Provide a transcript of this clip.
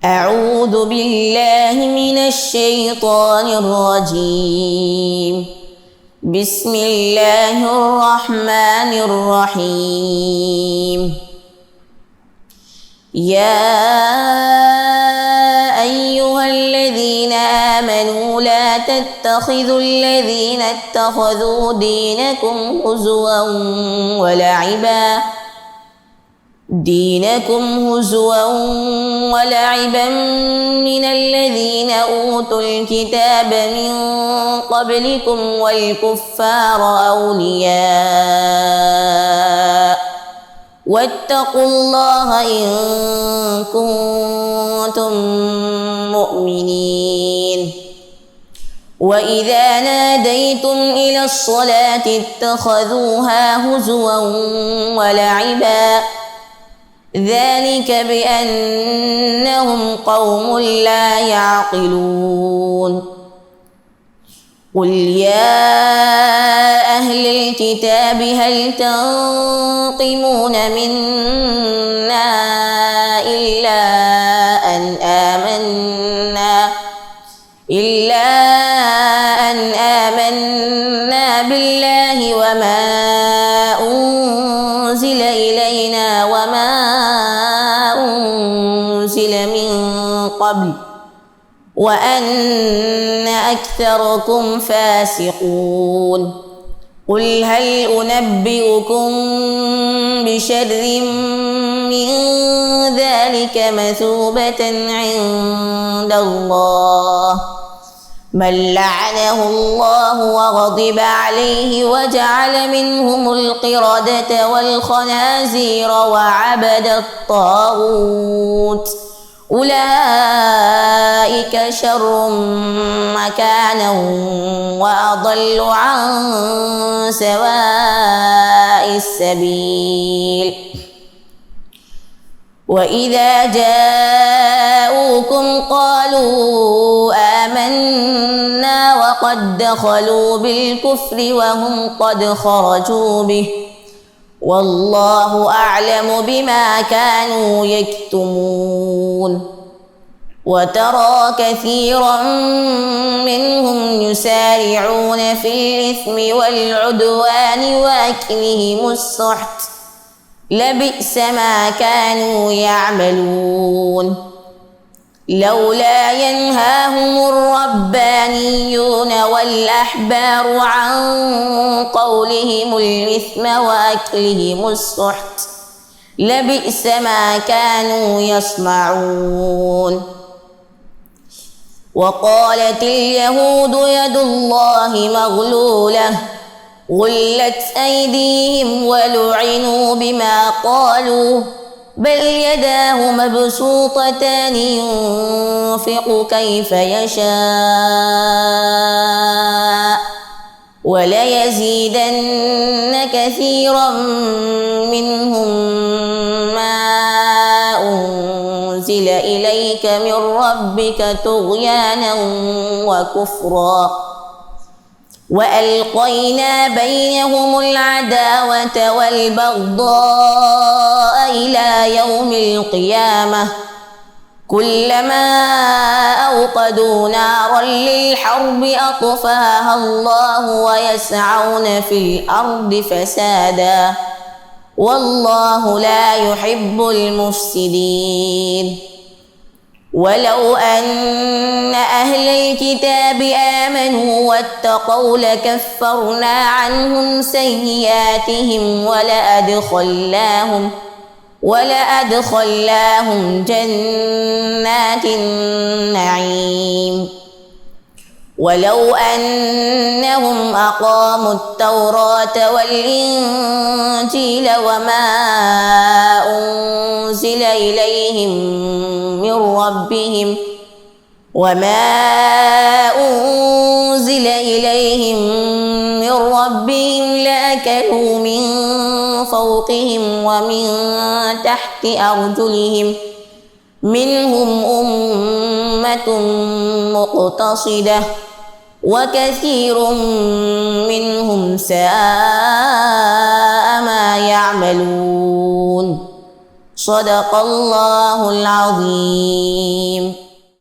أعوذ بالله من الشيطان الرجيم. بسم الله الرحمن الرحيم. يا أيها الذين آمنوا لا تتخذوا الذين اتخذوا دينكم هزوا ولعبا من الذين أوتوا الكتاب من قبلكم والكفار أولياء واتقوا الله إن كنتم مؤمنين. وإذا ناديتم إلى الصلاة اتخذوها هزوا ولعبا ذلك بأنهم قوم لا يعقلون. قل يا أهل الكتاب هل تنقمون منا إلا أن آمنا بالله وما أنزل إلينا وما أنزل من قبل وأن أكثركم فاسقون. قل هل أنبئكم بشر من ذلك مثوبة عند الله من لعنه الله وغضب عليه وجعل منهم القردة والخنازير وعبد الطاغوت أولئك شر مكانا وأضل عن سواء السبيل. وإذا جاءوكم قالوا آمنا وقد دخلوا بالكفر وهم قد خرجوا به والله أعلم بما كانوا يكتمون. وترى كثيرا منهم يسارعون في الإثم والعدوان وأكلهم السحت لبئس ما كانوا يعملون. لولا ينهاهم الربانيون والأحبار عن قولهم الإثم وأكلهم السحت لبئس ما كانوا يصنعون. وقالت اليهود يد الله مغلولة غلت أيديهم ولعنوا بما قالوا بل يداه مبسوطتان ينفق كيف يشاء وليزيدن كثيرا منهم ما أنزل إليك من ربك طغيانا وكفرا وألقينا بينهم العداوة والبغضاء إلى يوم القيامة كلما أوقدوا نارا للحرب أطفاها الله ويسعون في الأرض فسادا والله لا يحب المفسدين. ولو أن أهل الكتاب آمنوا واتقوا لكفرنا عنهم سيئاتهم ولأدخلناهم جنات النعيم. ولو أنهم أقاموا التوراة والإنجيل وما أنزل إليهم من ربهم لأكلوا من فوقهم ومن تحت أرجلهم منهم أمة مقتصدة وكثير منهم ساء ما يعملون. صدق الله العظيم.